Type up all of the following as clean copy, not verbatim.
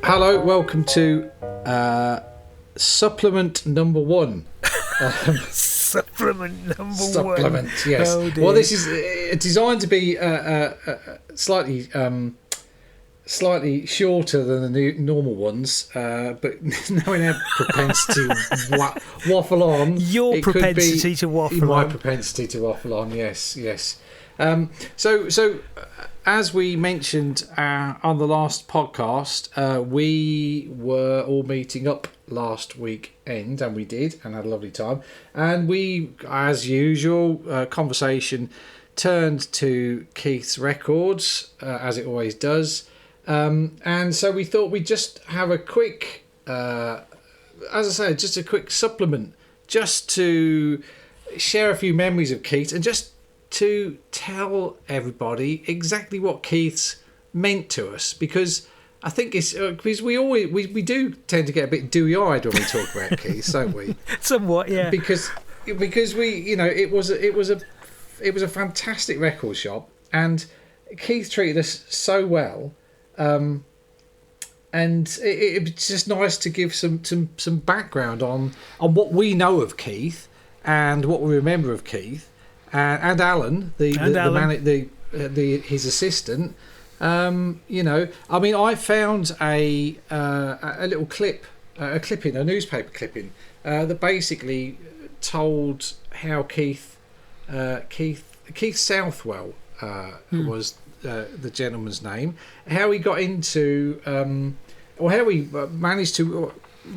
Hello, welcome to supplement number one. Supplement number one. Supplement, yes. Oh, well, this is designed to be slightly shorter than the normal ones, but knowing our propensity to waffle on, Your propensity to waffle on. My propensity to waffle on, yes. So as we mentioned on the last podcast, we were all meeting up last weekend, and we did, and had a lovely time. And we, as usual, conversation turned to Keith's records, as it always does. And so we thought we'd just have a quick, as I say, just a quick supplement, just to share a few memories of Keith, and just to tell everybody exactly what Keith's meant to us, because I think it's because we do tend to get a bit dewy-eyed when we talk about Keith, don't we? Somewhat, yeah. Because we, it was a fantastic record shop, and Keith treated us so well, and it's just nice to give some background on what we know of Keith and what we remember of Keith. And Alan, his assistant. I found a little clip, a newspaper clipping, that basically told how Keith Southwell was the gentleman's name, how he got into, or how he managed to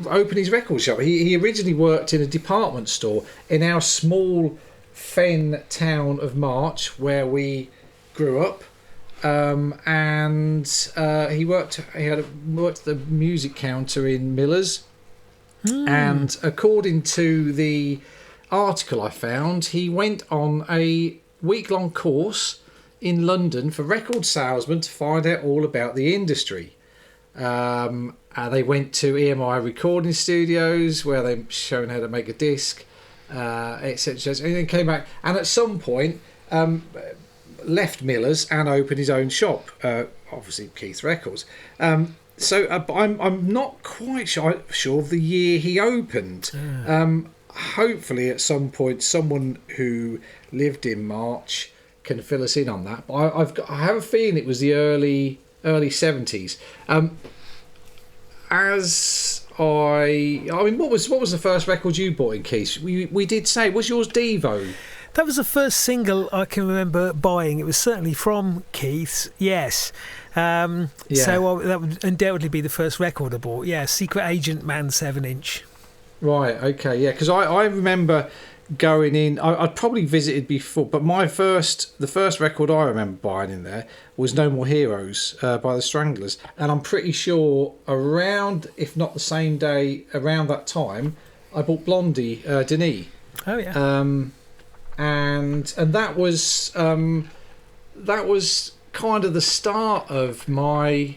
open his record shop. He originally worked in a department store in our small Fen town of March, where we grew up, and he worked at the music counter in Miller's. And according to the article I found, he went on a week-long course in London for record salesmen to find out all about the industry. They went to EMI recording studios where they shown how to make a disc, etc. And then came back, and at some point left Miller's and opened his own shop, obviously Keith Records. So I'm not quite sure of the year he opened. Hopefully at some point someone who lived in March can fill us in on that. But I have a feeling it was the early 70s. What was the first record you bought in Keith? We did say, was yours Devo? That was the first single I can remember buying. It was certainly from Keith's, yes. So that would undoubtedly be the first record I bought. Yeah, Secret Agent Man 7-inch. Right, okay, yeah, because I remember going in. I'd probably visited before, but the first record I remember buying in there was No More Heroes by the Stranglers, and I'm pretty sure around, if not the same day, around that time, I bought Blondie, Denis. Oh yeah. And that was kind of the start of my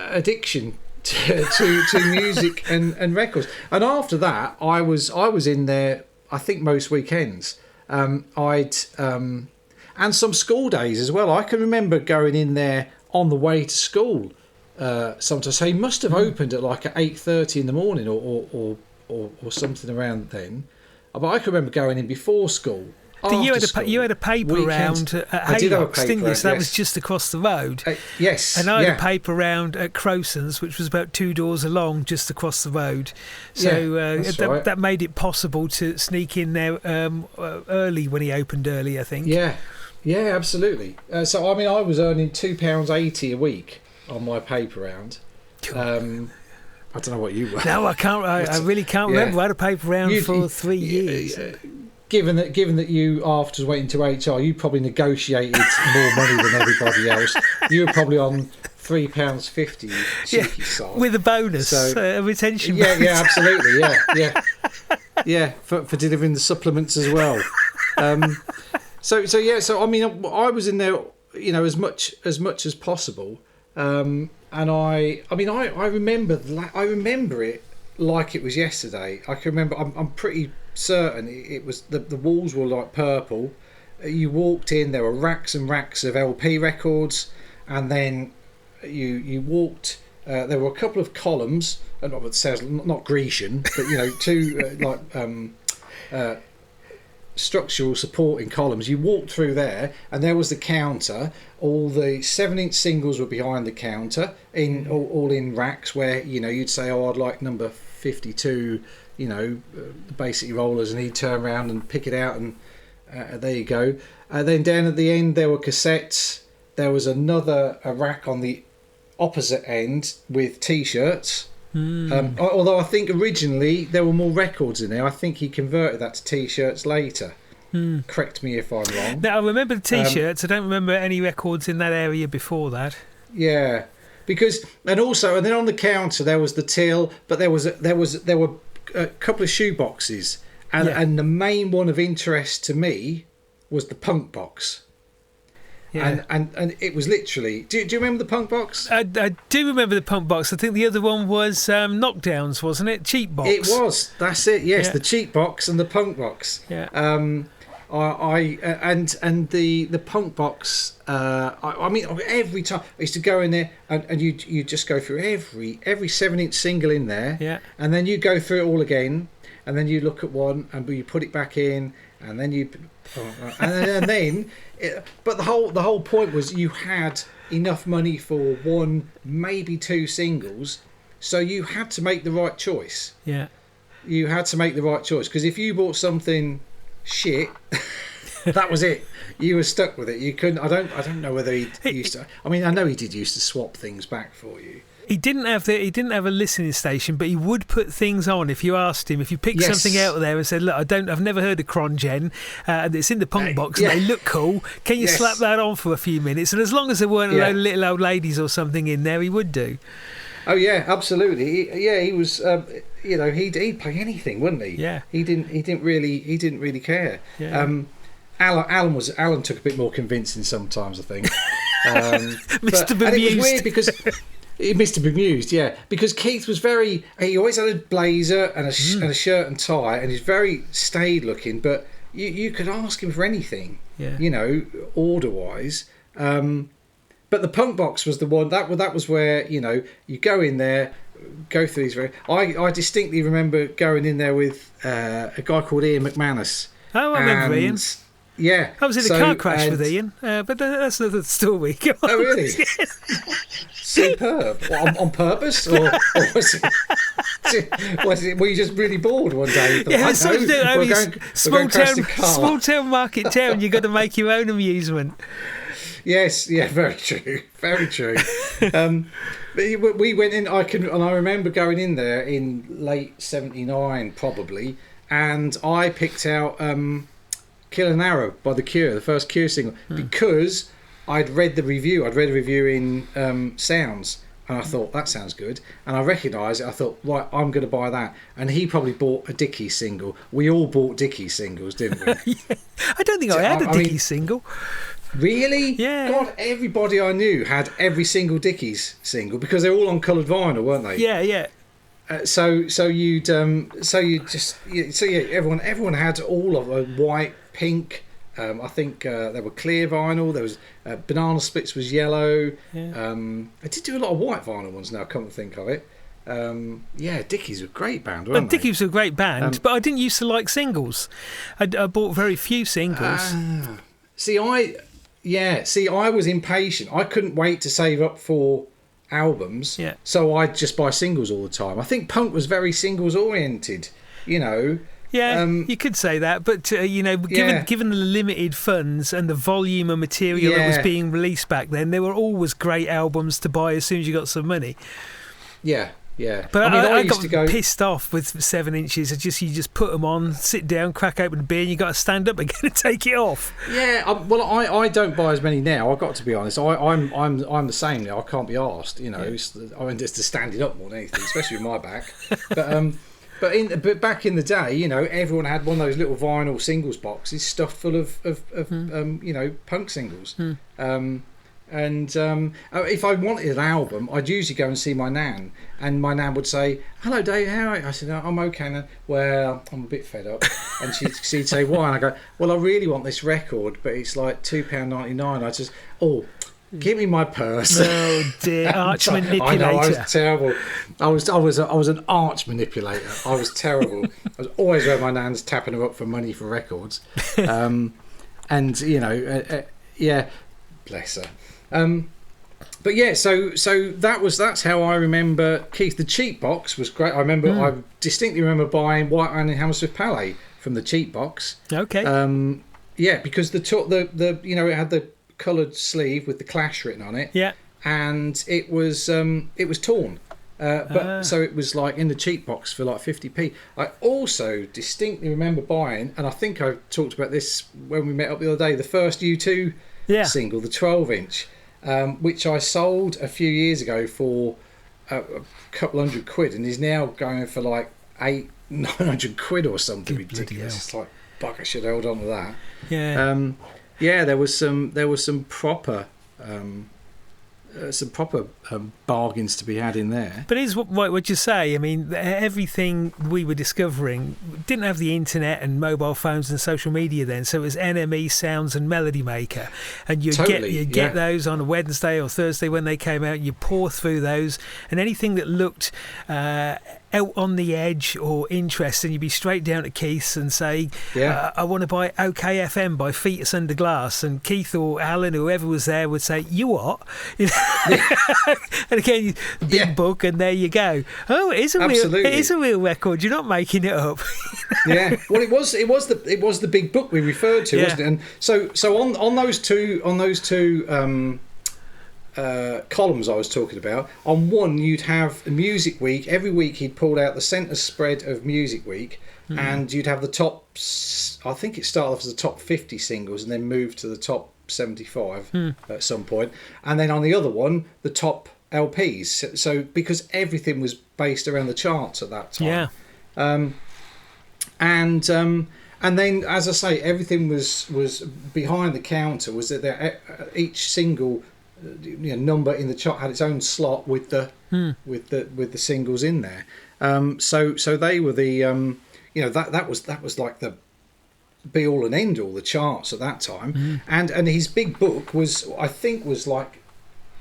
addiction to music and records. And after that, I was in there, I think, most weekends. And some school days as well. I can remember going in there on the way to school sometimes. So he must have opened at like at 8:30 in the morning or something around then. But I can remember going in before school. You had a paper round at Haylocks, didn't you? So that was just across the road. Yes. And I had a paper round at Crowson's, which was about 2 doors along, just across the road. So that made it possible to sneak in there early when he opened early, I think. Yeah, absolutely. So, I was earning £2.80 a week on my paper round. I don't know what you were. No, I can't. I really can't remember. I had a paper round for 3 years. Given that you afterwards went into HR, you probably negotiated more money than everybody else. You were probably on £3.50 with a bonus, a retention. Bonus. Yeah, absolutely. Yeah. For delivering the supplements as well. So I was in there, as much as possible. And I remember it like it was yesterday. I can remember. I'm pretty certain it was the walls were like purple. You walked in, there were racks and racks of LP records, and then you walked there were a couple of columns, it sounds not Grecian, but two structural supporting columns. You walked through there, and there was the counter. All the 7-inch singles were behind the counter, all in racks where you'd say, "Oh, I'd like number 52." The basic rollers, and he'd turn around and pick it out, and there you go. Then down at the end there were cassettes. There was a rack on the opposite end with T-shirts. Although I think originally there were more records in there. I think he converted that to T-shirts later. Correct me if I'm wrong. Now I remember the T-shirts. I don't remember any records in that area before that. Yeah, and then on the counter there was the till, but there were a couple of shoe boxes, and the main one of interest to me was the punk box. Yeah. And it was literally... Do you remember the punk box? I do remember the punk box. I think the other one was Knockdowns, wasn't it? Cheap box. It was. That's it. Yes, the cheap box and the punk box. Yeah. The punk box. I mean, every time I used to go in there, and you just go through every 7-inch single in there. Yeah. And then you go through it all again, and then you look at one, and you put it back in, and then you... but the whole point was you had enough money for one, maybe two singles, so you had to make the right choice. Yeah, you had to make the right choice, because if you bought something shit, that was it. You were stuck with it. You couldn't. I don't know whether he used to. I mean, I know he did used to swap things back for you. He didn't have a listening station, but he would put things on if you asked him. If you picked something out of there and said, "Look, I've never heard of Crongen, and it's in the punk box, and they look cool. Can you slap that on for a few minutes?" And as long as there weren't a load of little old ladies or something in there, he would do. Oh yeah, absolutely. He was. He'd play anything, wouldn't he? Yeah. He didn't really care. Yeah. Alan took a bit more convincing sometimes, I think. Mr. Bemused. And it was weird because Mr. Bemused, because Keith was he always had a blazer and a shirt and tie, and he's very staid looking, but you could ask him for anything, order wise. But the punk box was the one that was where you go in there, go through these. I distinctly remember going in there with a guy called Ian McManus. Oh, I remember Ian. Yeah, I was in a car crash with Ian, but that's another story. Oh, really? Superb. On purpose, or was it? Were you just really bored one day? Small town, market town. You got to make your own amusement. Yes, very true, very true. We went in. I remember going in there in late '79, probably, and I picked out. Kill an Arrow by The Cure, the first Cure single, because I'd read a review in Sounds, and I thought that sounds good, and I recognised it. I thought, right, I'm going to buy that. And he probably bought a Dickies single. We all bought Dickies singles, didn't we? I don't think I had a Dickies single. Really? Yeah. God, everybody I knew had every single Dickies single, because they're all on coloured vinyl, weren't they? Yeah. Everyone had all of a white, pink. I think there were clear vinyl. There was Banana Splits was yellow. Yeah. I did do a lot of white vinyl ones now. Come to think of it. Dickies were a great band, weren't they? Dickies were a great band, but I didn't used to like singles. I bought very few singles. I was impatient. I couldn't wait to save up for albums, so I'd just buy singles all the time. I think punk was very singles oriented, you could say that, but given the limited funds and the volume of material that was being released back then, there were always great albums to buy as soon as you got some money. But I got pissed off with 7 inches. You just put them on, sit down, crack open a beer, and you got to stand up again and take it off. I don't buy as many now. I've got to be honest. I'm the same now. I can't be asked. It's the standing up more than anything, especially with my back. But back in the day, everyone had one of those little vinyl singles boxes stuffed full of punk singles. If I wanted an album, I'd usually go and see my nan, and my nan would say, "Hello Dave, how are you?" I said, "I'm okay, Nan." "Well, I'm a bit fed up." And she'd say, "Why?" And I go, "Well, I really want this record, but it's like £2.99. I just, Give me my purse. Oh dear, arch manipulator. I know, I was terrible. I was an arch manipulator. I was terrible. I was always around my nan's tapping her up for money for records. And yeah, bless her. But yeah, so that's how I remember Keith. The cheap box was great. I distinctly remember buying White Man in Hammersmith Palais from the cheap box. Okay. Yeah, because the it had the coloured sleeve with the Clash written on it. Yeah. And it was torn. So it was like in the cheap box for like 50p. I also distinctly remember buying, and I think I talked about this when we met up the other day, the first U2 single, the 12-inch, which I sold a few years ago for a couple £100 and is now going for like 900 quid or something ridiculous. It's like, fuck, I should have held on to that. Yeah. There was some proper bargains to be had in there. But it is what you say. I mean, everything we were discovering didn't have the internet and mobile phones and social media then, so it was NME Sounds and Melody Maker, and you get those on a Wednesday or Thursday when they came out. You pour through those, and anything that looked out on the edge or interesting, you'd be straight down to Keith's and say, I want to buy OK FM by Fetus Under Glass, and Keith or Alan, whoever was there, would say, you what? You know? And again, big book, and there you go. Oh, it is a real record. You're not making it up. Yeah. Well, it was the big book we referred to, wasn't it? And so on those two columns I was talking about, on one you'd have Music Week. Every week he'd pulled out the centre spread of Music Week, and you'd have the top, I think it started off as the top 50 singles and then moved to the top 75 at some point, and then on the other one the top LPs. So because everything was based around the charts at that time. And then, as I say, everything was behind the counter. Was that each single number in the chart had its own slot with the singles in there. So they were the that was like the be all and end all, the charts at that time. And his big book was like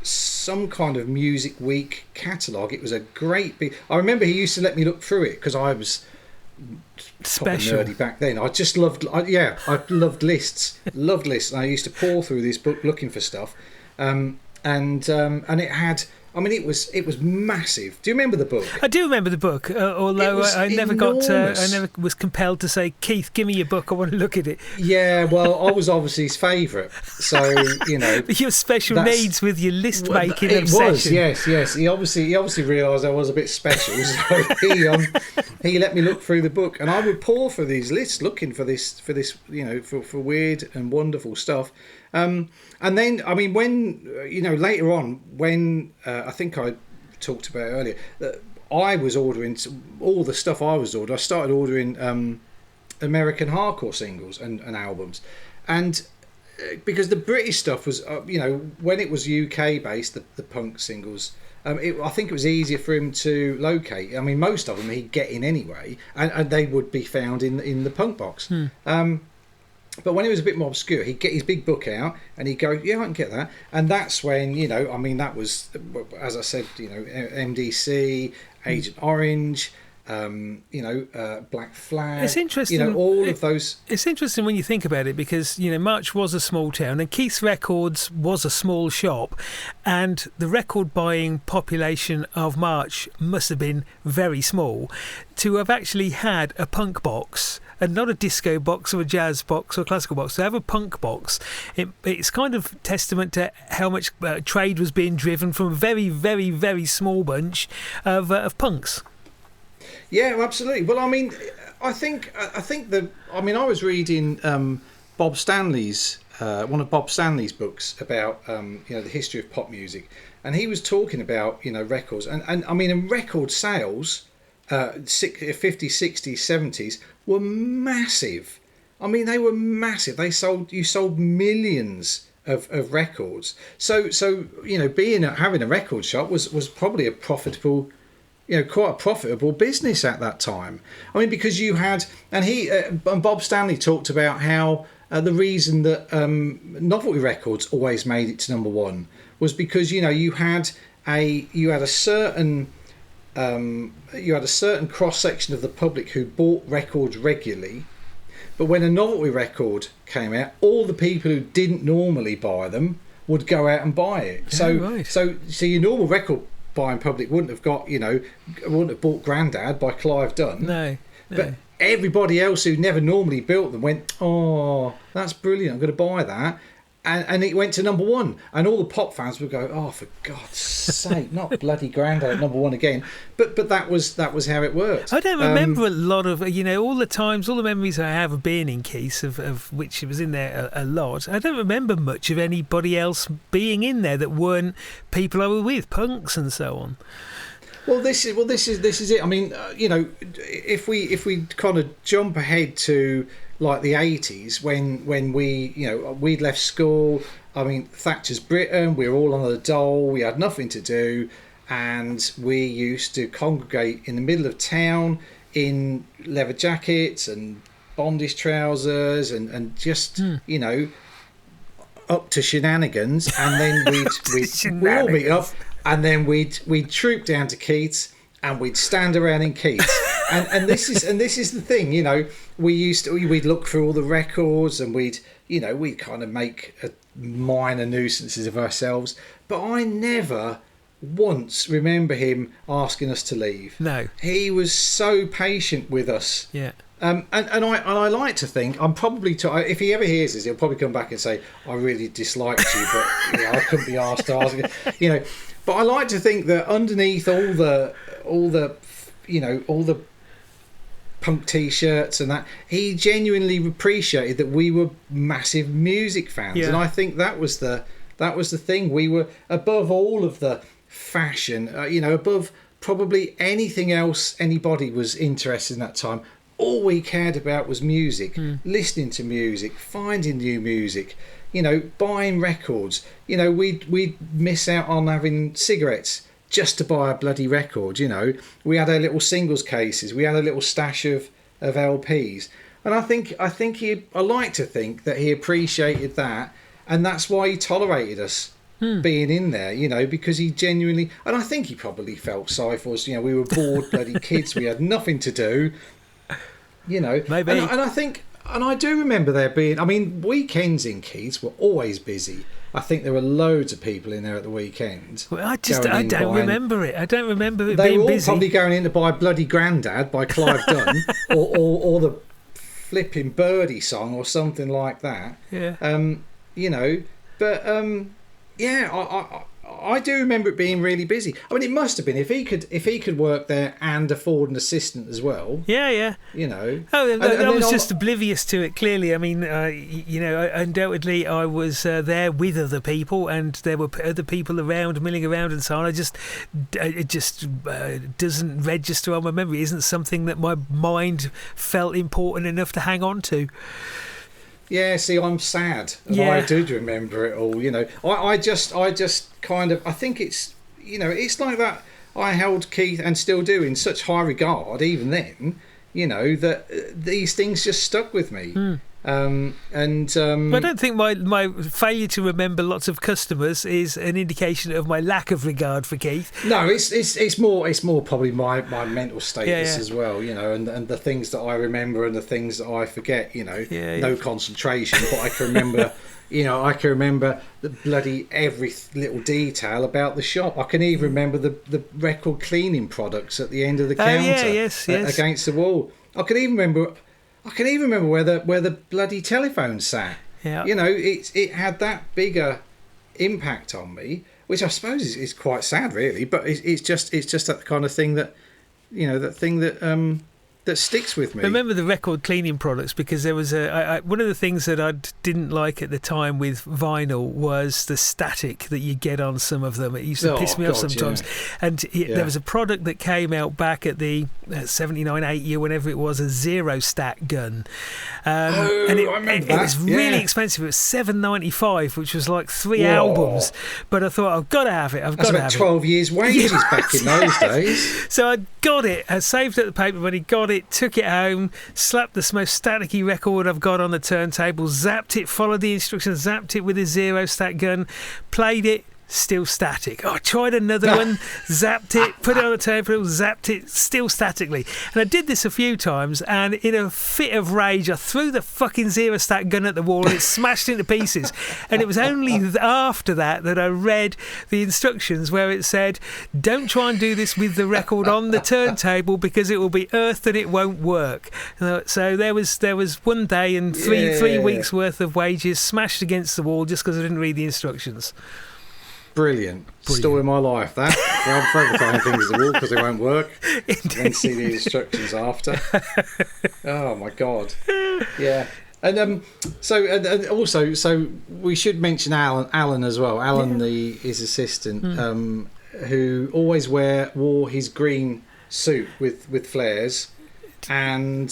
some kind of Music Week catalogue. It was a great big. I remember he used to let me look through it because I was special nerdy back then. I just loved I loved lists. Loved lists, and I used to pour through this book looking for stuff. And it had, I mean, it was massive. Do you remember the book? I do remember the book, although I never was compelled to say, Keith, give me your book, I want to look at it. Yeah, well, I was obviously his favourite, so your special needs with your list making obsession. It was, yes. He obviously realised I was a bit special, so he let me look through the book, and I would pour through these lists looking for this for weird and wonderful stuff. And then, I mean, when later on, when I think I talked about earlier, that I was ordering all the stuff I started ordering American hardcore singles and albums, and because the British stuff was, when it was UK based, the punk singles, I think it was easier for him to locate. I mean, most of them he'd get in anyway, and they would be found in the punk box. But when it was a bit more obscure, he'd get his big book out and he'd go, yeah, I can get that. And that's when, that was, as I said, MDC, Agent Orange, Black Flag. It's interesting. All of those. It's interesting when you think about it because, March was a small town and Keith's Records was a small shop, and the record buying population of March must have been very small. To have actually had a punk box, and not a disco box or a jazz box or a classical box, to have a punk box, it's kind of testament to how much trade was being driven from a very, very, very small bunch of punks. Yeah, absolutely. Well, I mean, I was reading Bob Stanley's one of Bob Stanley's books about the history of pop music, and he was talking about records, and I mean, in record sales, 50s, 60s, 70s were massive. I mean, they were massive. You sold millions of records. So having a record shop was probably a profitable, quite a profitable business at that time. I mean, because you had, and Bob Stanley talked about how the reason that novelty records always made it to number one was because you had a certain cross section of the public who bought records regularly, but when a novelty record came out, all the people who didn't normally buy them would go out and buy it. So your normal record buying public wouldn't have bought Grandad by Clive Dunn. No. But everybody else who never normally built them went, oh, that's brilliant, I'm going to buy that. And it went to number one. And all the pop fans would go, oh, for God's sake, not bloody Grandad at number one again. But that was how it worked. I don't remember a lot of, all the memories I have of being in Keith's, of which it was in there a lot. I don't remember much of anybody else being in there that weren't people I were with, punks and so on. Well, this is it. I mean, if we kind of jump ahead to like the 80s when we'd left school. I mean, Thatcher's Britain, we were all on the dole, we had nothing to do, and we used to congregate in the middle of town in leather jackets and bondage trousers and just up to shenanigans, and then we'd all meet up, and then we'd troop down to Keith's and we'd stand around in Keith's. And this is the thing, we'd look through all the records and we'd kind of make minor nuisances of ourselves. But I never once remember him asking us to leave. No, he was so patient with us. Yeah. And I like to think I'm probably if he ever hears this, he'll probably come back and say, I really disliked you, but I couldn't be asked to ask. But I like to think that underneath all the punk t-shirts and that, he genuinely appreciated that we were massive music fans. And I think that was the thing. We were above all of the fashion, above probably anything else anybody was interested in that time. All we cared about was music, listening to music, finding new music, buying records. We'd miss out on having cigarettes just to buy a bloody record. We had our little singles cases, we had a little stash of LPs, and I like to think that he appreciated that, and that's why he tolerated us being in there, because he genuinely, and I think he probably felt sorry for us. We were bored bloody kids, we had nothing to do, maybe. And I think, and I do remember there being, I mean, weekends in Keith's were always busy. I think there were loads of people in there at the weekend. Well, I don't remember it. I don't remember it being busy. They were all probably going in to buy Bloody Grandad by Clive Dunn or the flipping Birdie song or something like that. Yeah. I do remember it being really busy. I mean, it must have been if he could work there and afford an assistant as well. Yeah. I was just oblivious to it. Clearly, I mean, undoubtedly, I was there with other people, and there were other people around, milling around, and so on. It just doesn't register on my memory. It isn't something that my mind felt important enough to hang on to. Yeah, see, I'm sad, and I did remember it all. I just kind of, I think it's, it's like that. I held Keith, and still do, in such high regard, even then, that these things just stuck with me. But I don't think my failure to remember lots of customers is an indication of my lack of regard for Keith. No, it's more probably my mental status as well, and the things that I remember and the things that I forget, no concentration, but I can remember. I can remember the bloody every little detail about the shop. I can even remember the record cleaning products at the end of the counter against the wall. I can even remember where the bloody telephone sat. Yeah. It had that bigger impact on me, which I suppose is quite sad, really. But it's just that kind of thing that that sticks with me. I remember the record cleaning products because there was one of the things that I didn't like at the time with vinyl was the static that you get on some of them. It used to piss me off sometimes. Yeah. And there was a product that came out back at the 79, 80 or whenever it was, a zero stack gun. And I remember that. It was really expensive. It was $7.95, which was like 3 albums. But I thought, I've got to have it. That's about 12 years' wages back in those days. So I got it. I saved up the paper money, got it, took it home, slapped the most staticky record I've got on the turntable, zapped it, followed the instructions, zapped it with a zero stack gun, played it. Still static. I tried another one, zapped it, put it on the turntable, zapped it, still statically. And I did this a few times, and in a fit of rage, I threw the fucking zero stack gun at the wall and it smashed into pieces. And it was only after that I read the instructions where it said, don't try and do this with the record on the turntable because it will be earthed and it won't work. So there was one day and three weeks worth of wages smashed against the wall just because I didn't read the instructions. Brilliant. Story of my life, that. I'm forever throwing things at the wall because they won't work. Indeed. Then see the instructions after. Oh, my God. Yeah. And also we should mention Alan as well. Alan, his assistant, who always wore his green suit with flares and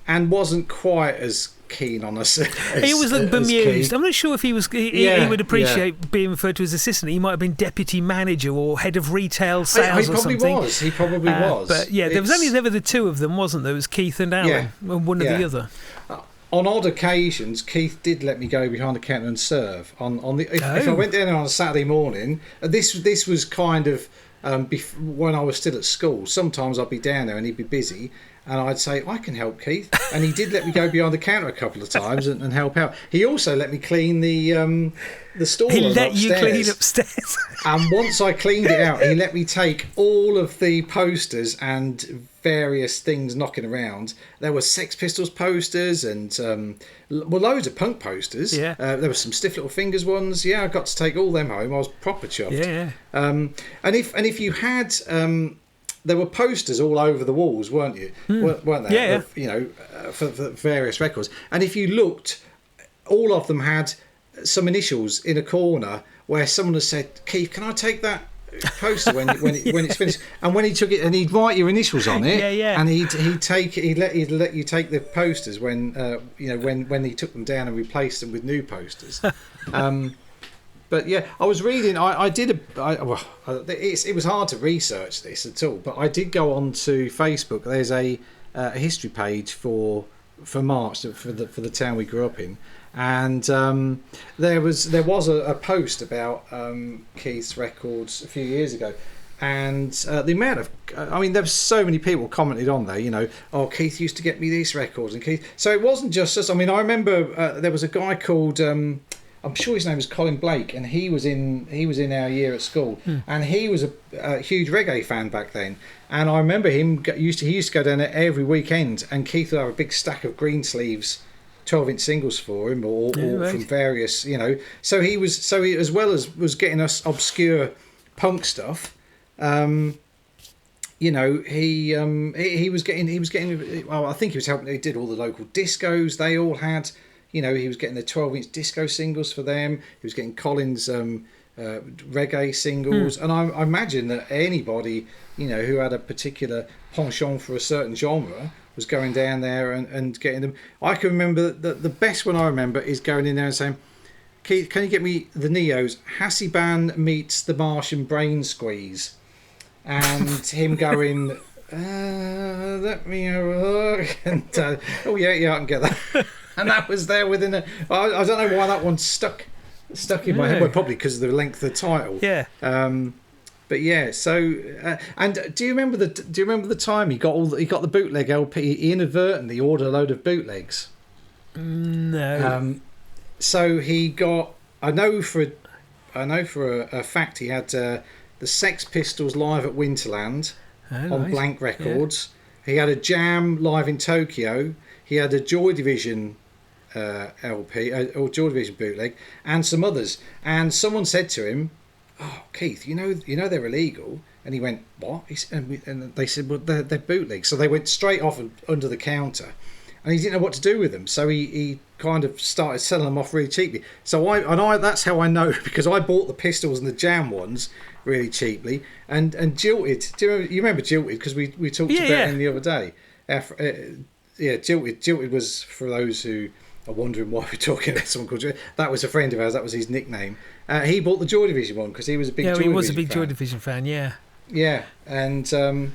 wasn't quite as keen on us. He always looked bemused. I'm not sure if he would appreciate being referred to as assistant. He might have been deputy manager or head of retail sales or something. He probably was. But yeah, there was only ever the two of them, wasn't there? It was Keith and Alan, and one or the other. On odd occasions, Keith did let me go behind the counter and serve. If I went down there on a Saturday morning, this was kind of when I was still at school. Sometimes I'd be down there and he'd be busy. And I'd say, I can help, Keith. And he did let me go behind the counter a couple of times and help out. He also let me clean the store. He let you clean upstairs. And once I cleaned it out, he let me take all of the posters and various things knocking around. There were Sex Pistols posters and loads of punk posters. Yeah. There were some Stiff Little Fingers ones. Yeah, I got to take all them home. I was proper chuffed. Yeah. And if you had... there were posters all over the walls, weren't you? Weren't there? Yeah. For various records. And if you looked, all of them had some initials in a corner where someone had said, "Keith, can I take that poster when it's finished?" And when he took it, and he'd write your initials on it. Yeah. And he'd let you take the posters when he took them down and replaced them with new posters. But yeah, I was reading. It was hard to research this at all, but I did go on to Facebook. There's a history page for March for the town we grew up in, and there was a post about Keith's records a few years ago, and the amount of there were so many people commented on there. Oh, Keith used to get me these records, and Keith. So it wasn't just us. I remember there was a guy called. I'm sure his name was Colin Blake, and he was in our year at school, and he was a huge reggae fan back then. And I remember he used to go down there every weekend, and Keith would have a big stack of Greensleeves 12-inch singles for him, or from various, So he as well as was getting us obscure punk stuff. He was getting. Well, I think he was helping. He did all the local discos. They all had. He was getting the 12-inch disco singles for them. He was getting Colin's reggae singles. And I imagine that anybody, who had a particular penchant for a certain genre was going down there and getting them. I can remember that the best one I remember is going in there and saying, "Keith, can you get me the Neos? Hasiban meets the Martian Brain Squeeze." And him going... let me have a look. And, oh, yeah, I can get that. And that was there within a... I don't know why that one stuck in my head. Well, probably because of the length of the title. Yeah. But yeah, so... and do you remember the time he got the bootleg LP? He inadvertently ordered a load of bootlegs. No. So he got... I know for a fact he had the Sex Pistols live at Winterland on Blank Records. Yeah. He had a Jam live in Tokyo. He had a Joy Division LP or Joy Division bootleg, and some others. And someone said to him, "Oh, Keith, you know they're illegal." And he went, "What?" And they said, "Well, they're bootlegs." So they went straight off under the counter, and he didn't know what to do with them. So he kind of started selling them off really cheaply. So I that's how I know, because I bought the pistols and the jam ones really cheaply. And Jilted, you remember Jilted, because we talked about him the other day. Jilted was, for those who are wondering why we're talking about someone called Jilted, that was a friend of ours. That was his nickname. He bought the Joy Division one because he was a big Joy Division fan. Yeah, he was a big Joy Division fan. Yeah, and and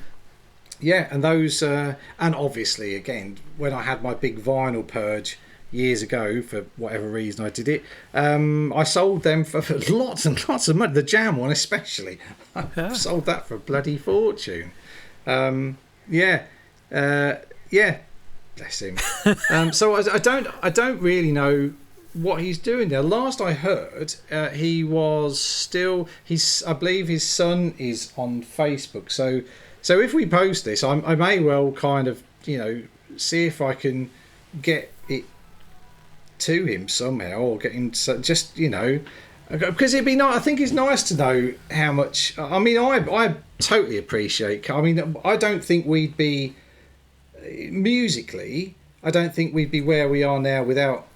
those, and obviously again, when I had my big vinyl purge years ago, for whatever reason I did it, I sold them for lots and lots of money. The jam one especially, I sold that for a bloody fortune. Bless him. So I don't really know what he's doing there. Last I heard, he was still. I believe his son is on Facebook. So if we post this, I may well kind of see if I can get it to him somehow, or get him just because it'd be nice. I think it's nice to know how much. I mean, I totally appreciate. I mean, I don't think we'd be musically. I don't think we'd be where we are now without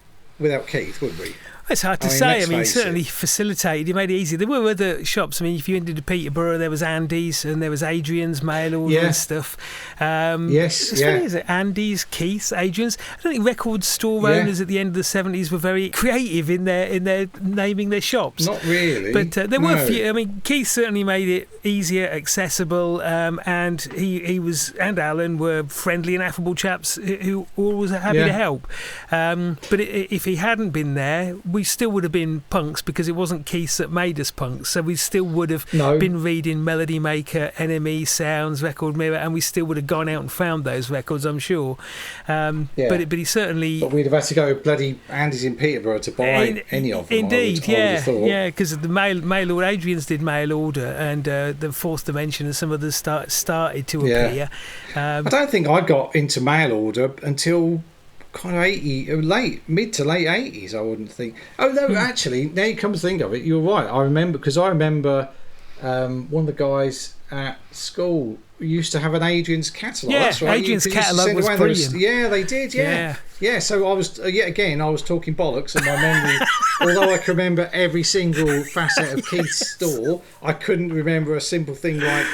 Keith, would we? It's hard to say. I mean, he certainly facilitated. He made it easy. There were other shops. I mean, if you went to Peterborough, there was Andy's and there was Adrian's mail order and stuff. It's funny, is it? Andy's, Keith's, Adrian's. I don't think record store owners at the end of the 70s were very creative in their naming their shops. Not really. But there were a few. I mean, Keith certainly made it easier, accessible, and he was, and Alan were friendly and affable chaps who always happy to help. But if he hadn't been there, we still would have been punks, because it wasn't Keith that made us punks. So we still would have been reading Melody Maker, NME, Sounds, Record Mirror, and we still would have gone out and found those records, I'm sure. But he certainly. But we'd have had to go bloody Andy's in Peterborough to buy any of them. Indeed, because the mail order, Adrian's did mail order, and the Fourth Dimension and some others started to appear. I don't think I got into mail order until kind of mid to late 80s, I wouldn't think. Oh no, actually, now you come to think of it, you're right. I remember one of the guys at school used to have an Adrian's catalogue. Yeah, that's right. Adrian's catalogue was brilliant. They did. Yeah. So I was I was talking bollocks, and my memory, although I can remember every single facet of Keith's store, I couldn't remember a simple thing like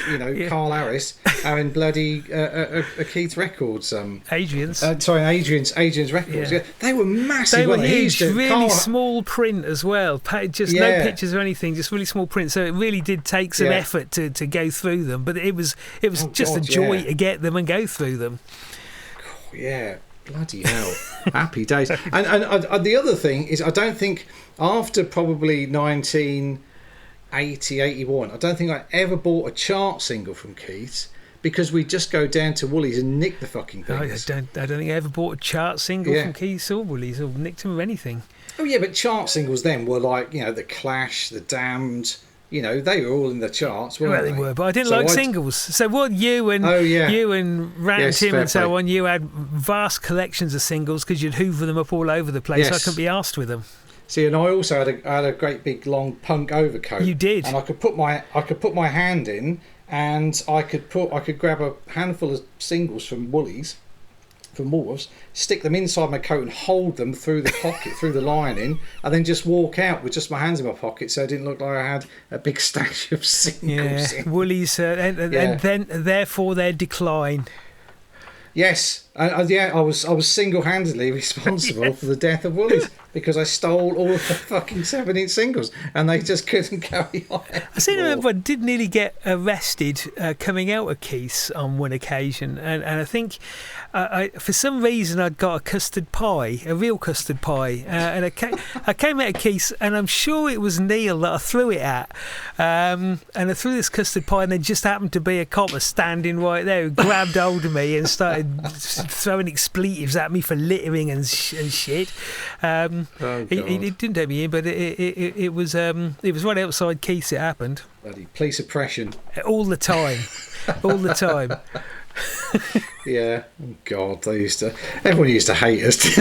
Carl Harris having bloody a Keith Records. Adrian's records. Yeah. They were massive. They were huge, really small print as well. Just no pictures or anything, just really small print. So it really did take some effort to go through them, but it was just a joy to get them and go through them. Yeah. Bloody hell. Happy days. And the other thing is, I don't think after probably 1980, 81, I don't think I ever bought a chart single from Keith's, because we'd just go down to Woolies and nick the fucking things. I don't think I ever bought a chart single from Keith's or Woolies, or nicked them or anything. Oh yeah, but chart singles then were like, the Clash, the Damned. They were all in the charts, weren't they? They were, but I didn't like singles. So what you and Rat and Tim and so on, you had vast collections of singles because you'd hoover them up all over the place. Yes. So I couldn't be arsed with them. See, and I also had a great big long punk overcoat. You did, and I could put my hand in, and I could grab a handful of singles from Woolies. From Woolworths, stick them inside my coat and hold them through the pocket, through the lining, and then just walk out with just my hands in my pocket, so it didn't look like I had a big stash of singles. Yeah, Woolies, and then therefore their decline. Yes, I was single-handedly responsible for the death of Woolies, because I stole all of the fucking 7-inch singles, and they just couldn't carry on anymore. I seem to remember I did nearly get arrested coming out of Keith's on one occasion, and I think for some reason I'd got a custard pie, a real custard pie, and I came out of Keith's, and I'm sure it was Neil that I threw it at, and I threw this custard pie, and there just happened to be a copper standing right there who grabbed hold of me and started throwing expletives at me for littering and shit. It didn't take me in, but it was right outside Keith's. It happened. Bloody police oppression all the time, all the time. Yeah, oh God, everyone used to hate us.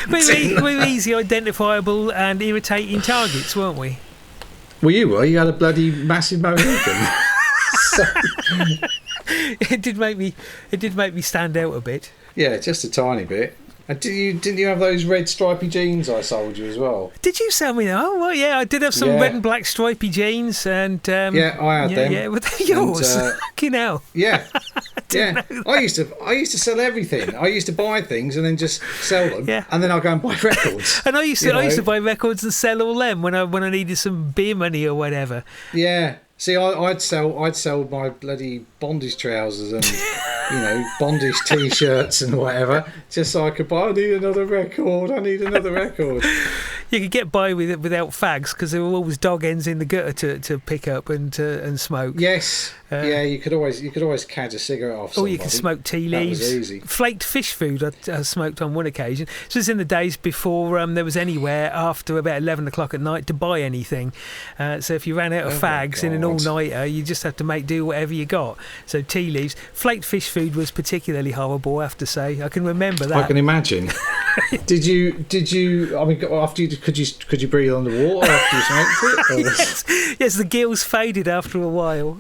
we were easy identifiable and irritating targets, weren't we? Well, you had a bloody massive Mohican. It did make me stand out a bit. Yeah, just a tiny bit. And didn't you have those red stripy jeans I sold you as well? Did you sell me that? Oh, well, yeah, I did have some red and black stripy jeans, and yeah, I had them. Yeah, were they yours? Fucking hell. Yeah, yeah. I used to sell everything. I used to buy things and then just sell them, and then I'd go and buy records. And I used to buy records and sell all them when I needed some beer money or whatever. Yeah. See, I'd sell my bloody bondage trousers and bondage t-shirts and whatever, just so I could buy. I need another record. You could get by with it without fags because there were always dog ends in the gutter to pick up and smoke. Yes, you could always catch a cigarette off. Or you could smoke tea leaves. That was easy. Flaked fish food I smoked on one occasion. This was in the days before there was anywhere after about 11 o'clock at night to buy anything. So if you ran out of fags in an all-nighter, you just had to do whatever you got. So tea leaves. Flaked fish food was particularly horrible, I have to say. I can remember that. I can imagine. Did you? I mean, after you could you breathe underwater after you smoked it? Yes, the gills faded after a while.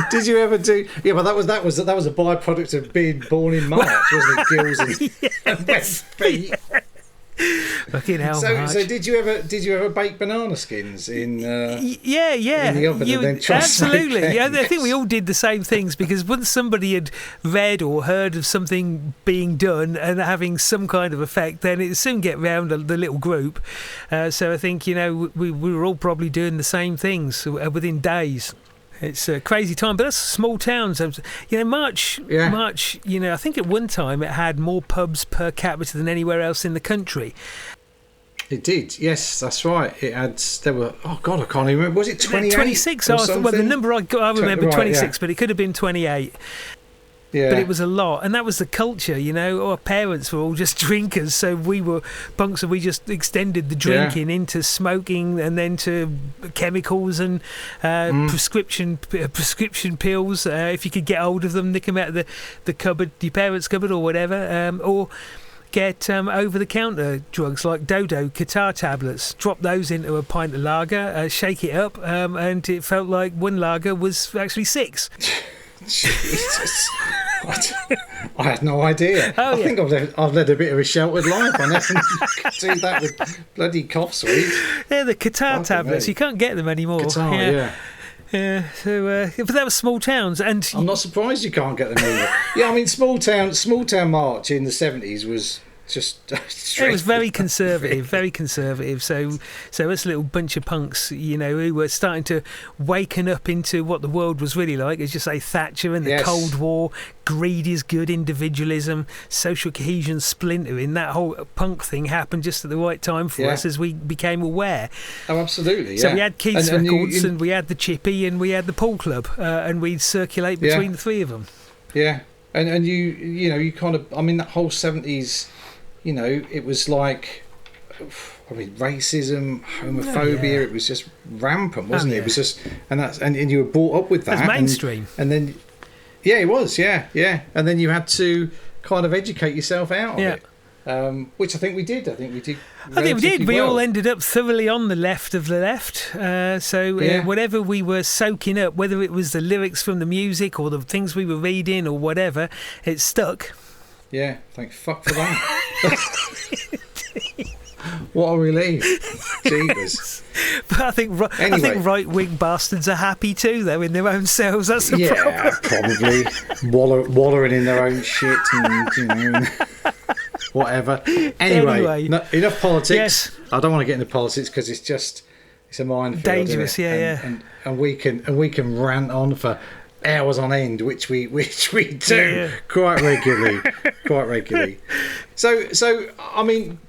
Did you ever do? Yeah, but that was a byproduct of being born in March, wasn't it? Gills and wet feet. Fucking hell. So did you ever bake banana skins in in the oven and then try absolutely. Yeah, I think we all did the same things because once somebody had read or heard of something being done and having some kind of effect, then it soon get round the little group. So I think we were all probably doing the same things within days. It's a crazy time, but that's small towns. March. I think at one time it had more pubs per capita than anywhere else in the country. It did, yes, that's right. It had. There were. Oh God, I can't even remember. Was it 28? 26. Well, the number I remember 26, but it could have been 28. Yeah. But it was a lot, and that was the culture, Our parents were all just drinkers, so we were punks, and we just extended the drinking into smoking, and then to chemicals and prescription pills. If you could get hold of them, nick them out of the cupboard, your parents' cupboard or whatever, or get over-the-counter drugs like Dodo, Qatar tablets. Drop those into a pint of lager, shake it up, and it felt like one lager was actually 6. Jesus. I had no idea. I think I've led a bit of a sheltered life. I never do that with bloody cough sweet. Yeah, the Qatar tablets. You can't get them anymore. Qatar, yeah. So, but that was small towns, and I'm not surprised you can't get them either. Yeah, I mean, small town March in the 70s was just it was very conservative. So us little bunch of punks, who were starting to waken up into what the world was really like, as you say, Thatcher and the Cold War, greed is good, individualism, social cohesion splintering. That whole punk thing happened just at the right time for us as we became aware. Oh, absolutely. Yeah. So we had Keith's records, and we had the Chippy, and we had the Pool Club, and we'd circulate between the three of them. Yeah, and you kind of, I mean, that whole 70s. It was like, racism, homophobia. It was just rampant, wasn't it? It was just, and you were brought up with that. That's mainstream. And then, it was, yeah. And then you had to kind of educate yourself out of it, which I think we did. I think we did. We all ended up thoroughly on the left of the left. Whatever we were soaking up, whether it was the lyrics from the music or the things we were reading or whatever, it stuck. Yeah, thank fuck for that. What a relief. Jeebus. But I think right-wing bastards are happy too, though, in their own cells. That's the problem. Probably. Wallowing in their own shit and, whatever. Anyway. Enough politics. Yes. I don't want to get into politics because it's a minefield. Dangerous, and we can rant on for hours on end, which we do quite regularly. So I mean,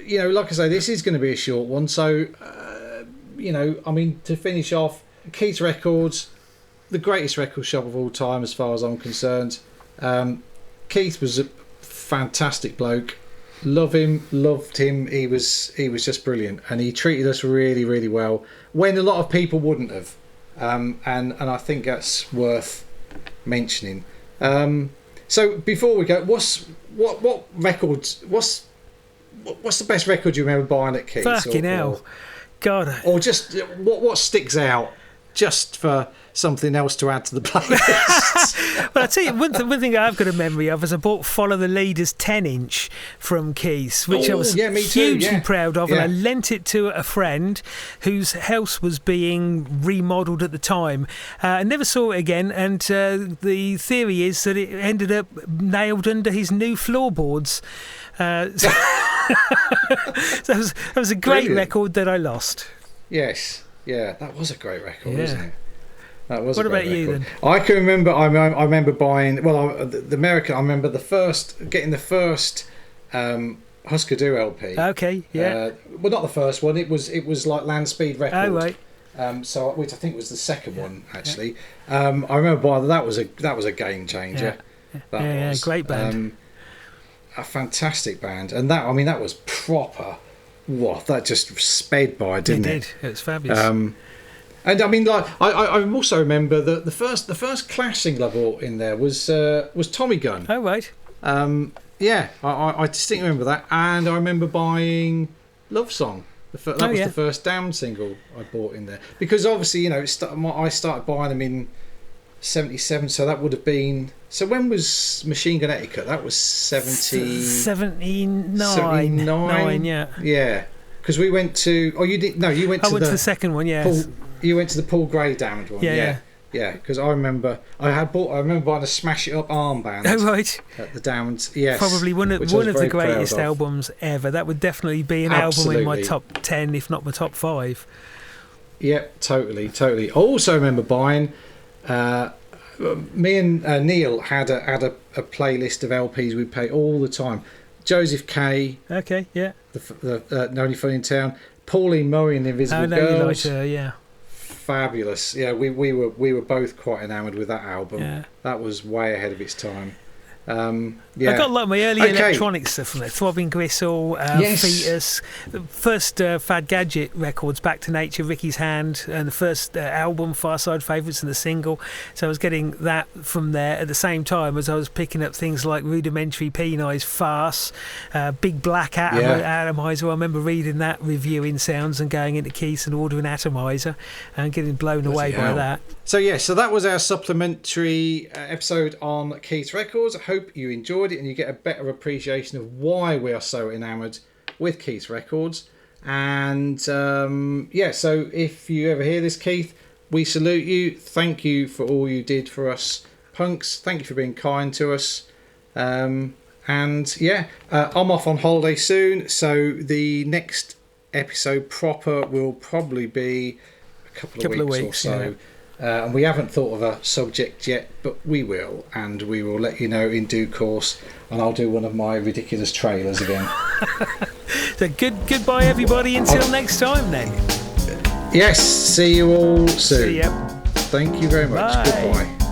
like I say, this is going to be a short one. So I mean, to finish off, Keith's Records, the greatest record shop of all time, as far as I'm concerned. Keith was a fantastic bloke. Loved him. He was just brilliant, and he treated us really, really well when a lot of people wouldn't have. And I think that's worth mentioning. So before we go, what records? What's the best record you remember buying at Keith's? Fucking hell, God! Or just what sticks out, just for something else to add to the playlist. Well, I tell you, one thing I've got a memory of is I bought Follow the Leader's 10-inch from Keith, which I was hugely proud of, and I lent it to a friend whose house was being remodelled at the time. I never saw it again, and the theory is that it ended up nailed under his new floorboards. So that was a great record that I lost. Yes, yeah, that was a great record, wasn't it? That was. What a great about you record. then? I can remember. I remember buying. Well, the American. I remember getting the first Husker Du LP. Okay, yeah. Well, not the first one. It was like Land Speed Records. Oh, right. So which I think was the second one actually. I remember buying that. Was a game changer. That was great band. A fantastic band, and that was proper. What that just sped by, didn't it? It was fabulous. And I mean, like I also remember the first Clash single I bought in there was Tommy Gun. Oh right. Yeah, I distinctly remember that, and I remember buying Love Song. That was the first Damned single I bought in there, because obviously I started buying them in '77, so that would have been. So when was Machine Gun Etiquette? That was 79. 79, yeah. Because we went to. Oh, you didn't? No, you went. I went to the second one. Yeah. You went to the Paul Gray Damned one. Yeah. Because I remember I remember buying a Smash It Up armband. Oh right. At the Damned. Yes. Probably one of the greatest albums ever. That would definitely be an album in my top 10, if not my top 5. Yep, totally. I also remember buying. Me and Neil had a playlist of LPs we play all the time. Joseph K. Okay, yeah. The Only Fun in Town. Pauline Murray and the Invisible Girls. You liked her, yeah. Fabulous. Yeah, we were both quite enamoured with that album. Yeah. That was way ahead of its time. I got a lot of my early electronic stuff from there. Throbbing Gristle, Fetus, the first Fad Gadget records, Back to Nature, Ricky's Hand, and the first album, Far Side Favourites, and the single. So I was getting that from there at the same time as I was picking up things like Rudimentary Penise, Farce, Big Black Atomizer. I remember reading that, reviewing sounds and going into Keith and ordering Atomizer and getting blown away by that. So that was our supplementary episode on Keith Records. I hope you enjoyed it and you get a better appreciation of why we are so enamoured with Keith Records. And so if you ever hear this, Keith, we salute you. Thank you for all you did for us punks. Thank you for being kind to us. I'm off on holiday soon, so the next episode proper will probably be a couple of weeks or so. Yeah. And we haven't thought of a subject yet, but we will, and we will let you know in due course, and I'll do one of my ridiculous trailers again. So goodbye everybody, until next time then. Yes, see you all soon. See ya. Thank you very much. Bye. Goodbye.